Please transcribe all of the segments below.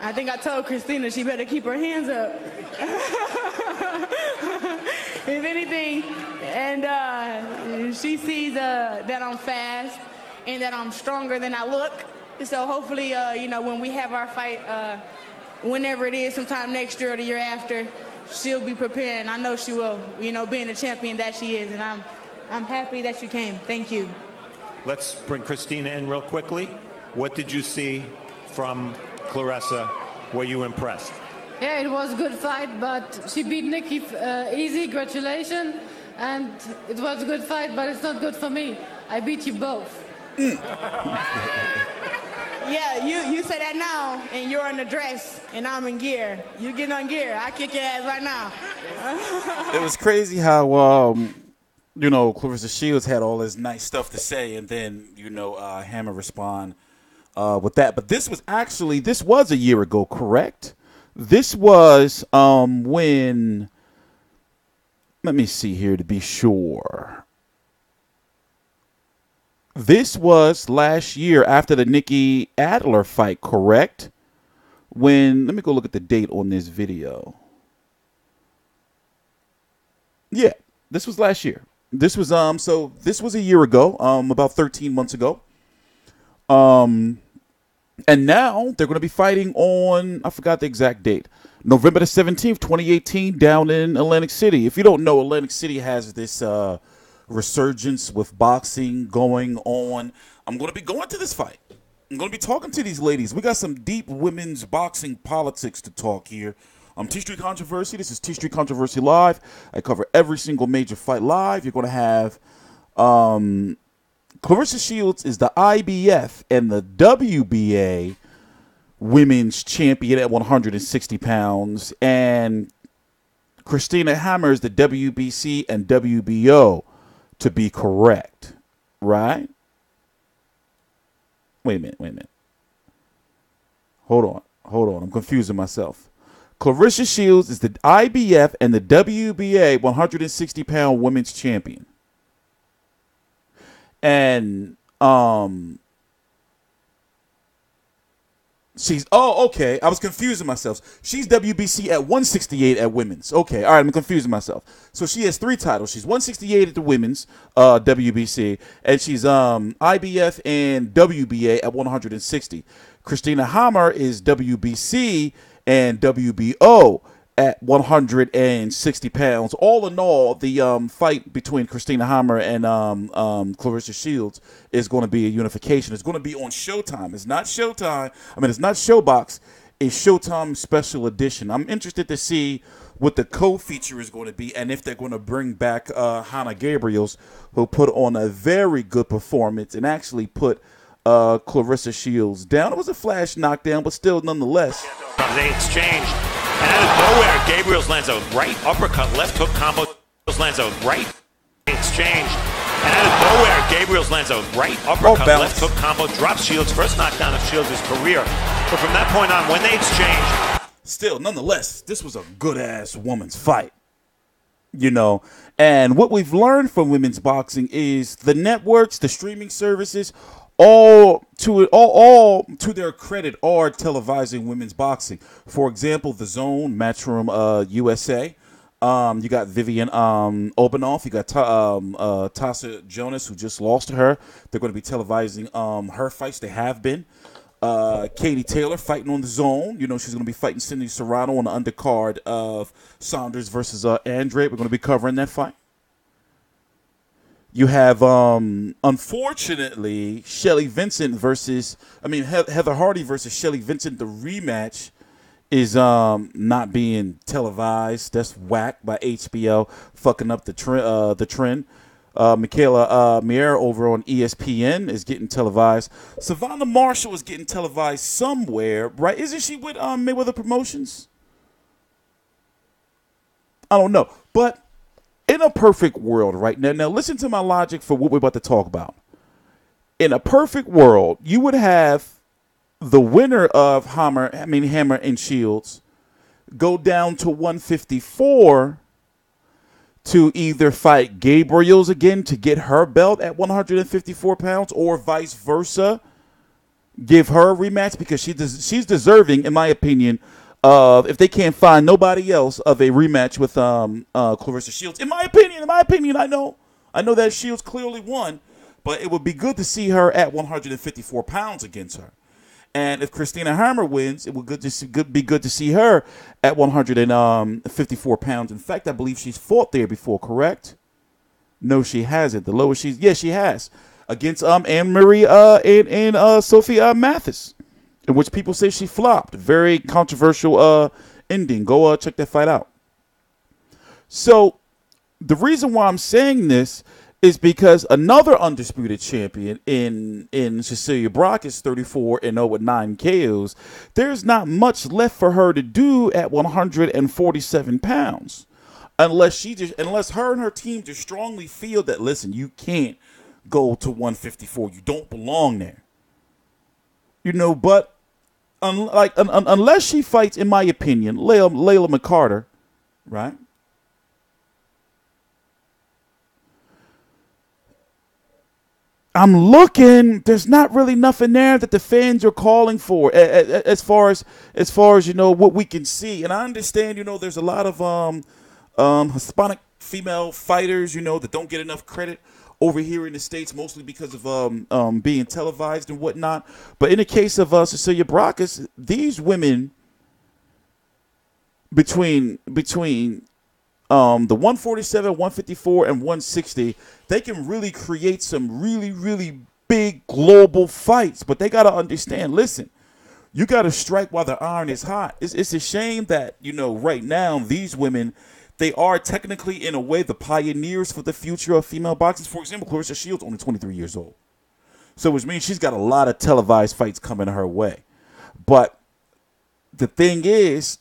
I think I told Christina she better keep her hands up. If anything, and she sees that I'm fast and that I'm stronger than I look. So hopefully, when we have our fight, whenever it is, sometime next year or the year after, she'll be prepared. And I know she will, being the champion that she is. And I'm happy that she came. Thank you. Let's bring Christina in real quickly. What did you see from Claressa? Were you impressed? Yeah, it was a good fight, but she beat Nikki easy. Congratulations. And it was a good fight, but it's not good for me. I beat you both. Yeah, you say that now, and you're in the dress, and I'm in gear. You get on gear. I kick your ass right now. It was crazy how, Claressa Shields had all this nice stuff to say, and then, Hammer respond with that. But this was a year ago, correct? This was when, let me see here to be sure. This was last year after the Nikki Adler fight, correct? Let me go look at the date on this video. Yeah, this was last year. This was so this was a year ago, about 13 months ago. And now they're going to be fighting on, I forgot the exact date, November the 17th, 2018, down in Atlantic City. If you don't know, Atlantic City has this resurgence with boxing going on. I'm going to be going to this fight. I'm going to be talking to these ladies. We got some deep women's boxing politics to talk here. TstreeT Controversy. This is TstreeT Controversy Live. I cover every single major fight live. You're going to have Claressa Shields is the IBF and the WBA women's champion at 160 pounds. And Christina Hammer is the WBC and WBO, to be correct. Right? Wait a minute. Hold on. I'm confusing myself. Claressa Shields is the IBF and the WBA 160-pound women's champion. And she's okay. I was confusing myself. She's WBC at 168 at women's. Okay, all right, I'm confusing myself. So she has 3 titles. She's 168 at the women's WBC, and she's IBF and WBA at 160. Christina Hammer is WBC and WBO at 160 pounds. All in all, the fight between Christina Hammer and Claressa Shields is going to be a unification. It's going to be on Showtime. It's not Showtime. It's not Showbox. It's Showtime Special Edition. I'm interested to see what the co-feature is going to be and if they're going to bring back Hannah Gabriels, who put on a very good performance and actually put Claressa Shields down. It was a flash knockdown, but still nonetheless. They exchanged. And out of nowhere, Gabriels lands a right uppercut, left hook combo. Lands a right exchange. And out of nowhere, Gabriels lands a right uppercut, left hook combo. Drops Shields. First knockdown of Shields' career. But from that point on, when they exchange. Still, nonetheless, this was a good-ass woman's fight. And what we've learned from women's boxing is the networks, the streaming services, all to their credit are televising women's boxing. For example, The Zone, Matchroom USA. You got Vivian Obanoff. You got Tasha Jonas, who just lost to her. They're going to be televising her fights. They have been. Katie Taylor fighting on The Zone. She's going to be fighting Cindy Serrano on the undercard of Saunders versus Andrade. We're going to be covering that fight. You have, unfortunately, Heather Hardy versus Shelly Vincent. The rematch is not being televised. That's whack by HBO, fucking up the trend. Michaela Mier over on ESPN is getting televised. Savannah Marshall is getting televised somewhere, right? Isn't she with Mayweather Promotions? I don't know, but in a perfect world, right now listen to my logic for what we're about to talk about. In a perfect world, you would have the winner of Hammer and Shields go down to 154 to either fight Gabriels again to get her belt at 154 pounds or vice versa. give her a rematch because she's deserving, in my opinion, of, if they can't find nobody else, of a rematch with Claressa Shields. In my opinion, I know that Shields clearly won, but it would be good to see her at 154 pounds against her. And if Christina Hammer wins, it would be good to see her at 154 pounds. In fact, I believe she's fought there before, correct? No, she hasn't. The lowest she has. Against Anne-Marie and Sophie Mathis, in which people say she flopped. Very controversial ending. Go check that fight out. So the reason why I'm saying this is because another undisputed champion in Cecilia Braekhus, 34-0 with 9 KOs, there's not much left for her to do at 147 pounds. Unless her and her team just strongly feel that, listen, you can't go to 154. You don't belong there. But unless she fights, in my opinion, Layla McCarter, right? I'm looking. There's not really nothing there that the fans are calling for, as far as what we can see. And I understand, there's a lot of Hispanic female fighters, that don't get enough credit over here in the States, mostly because of being televised and whatnot. But in the case of Cecilia Braekhus, these women between the 147, 154, and 160, they can really create some really, really big global fights. But they got to understand, listen, you got to strike while the iron is hot. It's a shame that, right now, these women, they are technically, in a way, the pioneers for the future of female boxing. For example, Claressa Shields, only 23 years old. So which means she's got a lot of televised fights coming her way. But the thing is,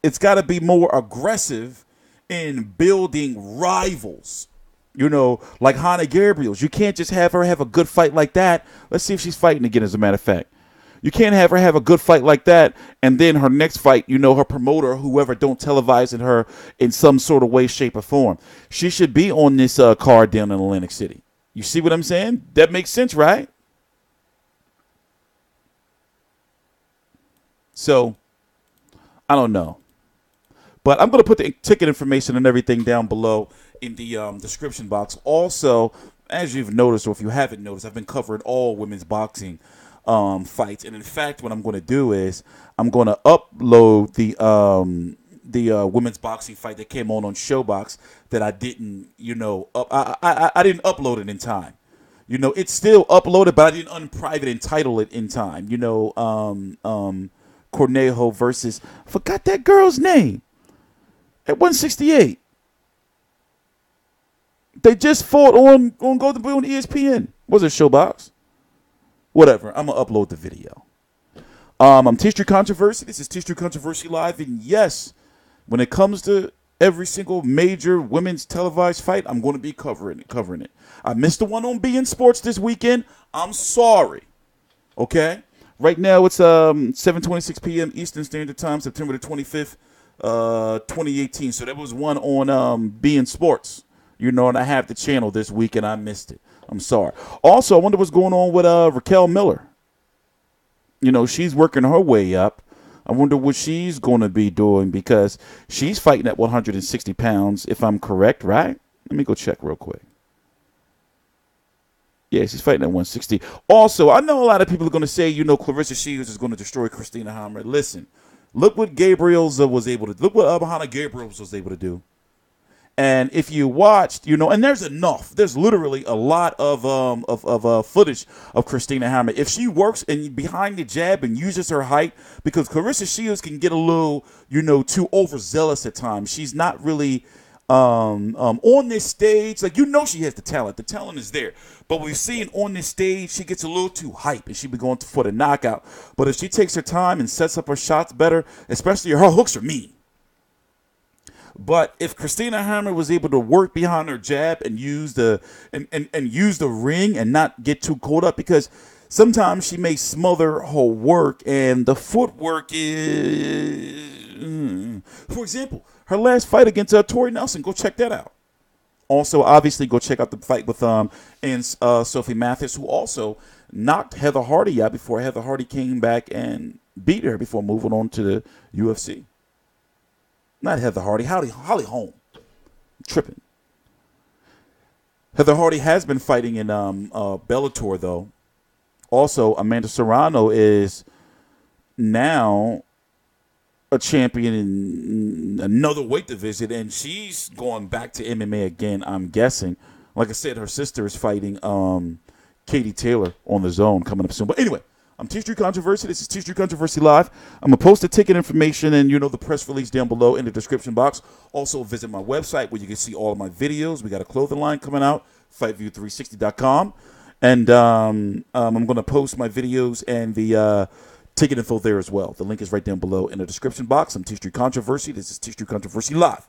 it's got to be more aggressive in building rivals. Like Hannah Gabriels. You can't just have her have a good fight like that. Let's see if she's fighting again, as a matter of fact. You can't have her have a good fight like that, and then her next fight, her promoter, whoever, don't televise her in some sort of way, shape, or form. She should be on this card down in Atlantic City. You see what I'm saying? That makes sense, right? So, I don't know. But I'm going to put the ticket information and everything down below in the description box. Also, as you've noticed, or if you haven't noticed, I've been covering all women's boxing fights, and in fact, what I'm going to do is I'm going to upload the women's boxing fight that came on ShowBox that I didn't, I didn't upload it in time. It's still uploaded, but I didn't unprivate and title it in time. Cornejo versus, forgot that girl's name, at 168. They just fought on Golden Boy on ESPN. Was it ShowBox? Whatever. I'm going to upload the video. I'm TstreeT Controversy. This is TstreeT Controversy Live. And yes, when it comes to every single major women's televised fight, I'm going to be covering it. I missed the one on beIN Sports this weekend. I'm sorry. Okay? Right now it's 7:26 p.m. Eastern Standard Time, September the 25th, 2018. So there was one on beIN Sports. And I have the channel this week, and I missed it. I'm sorry. Also, I wonder what's going on with Raquel Miller. She's working her way up. I wonder what she's going to be doing, because she's fighting at 160 pounds, if I'm correct, right? Let me go check real quick. Yeah, she's fighting at 160. Also, I know a lot of people are going to say, Claressa Shields is going to destroy Christina Hammer. Listen, look what Gabriels was able to do. Look what Hannah Gabriels was able to do. And if you watched, and there's enough. There's literally a lot of footage of Christina Hammer. If she works and behind the jab and uses her height, because Claressa Shields can get a little, too overzealous at times. She's not really on this stage. Like, she has the talent. The talent is there. But we've seen on this stage, she gets a little too hype, and she be going for the knockout. But if she takes her time and sets up her shots better, especially her hooks are mean. But if Christina Hammer was able to work behind her jab and use the use the ring and not get too caught up, because sometimes she may smother her work and the footwork is, for example, her last fight against Tori Nelson. Go check that out Also, obviously, go check out the fight with Sophie Mathis, who also knocked Heather Hardy out before Heather Hardy came back and beat her before moving on to the UFC. Not Heather Hardy, Holly Holm. Tripping. Heather Hardy has been fighting in Bellator, though. Also, Amanda Serrano is now a champion in another weight division, and she's going back to MMA again, I'm guessing. Like I said, her sister is fighting Katie Taylor on the Zone coming up soon. But anyway, I'm T-Street Controversy. This is T-Street Controversy Live. I'm going to post the ticket information and, the press release down below in the description box. Also, visit my website where you can see all of my videos. We got a clothing line coming out, fightview360.com. And I'm going to post my videos and the ticket info there as well. The link is right down below in the description box. I'm T-Street Controversy. This is T-Street Controversy Live.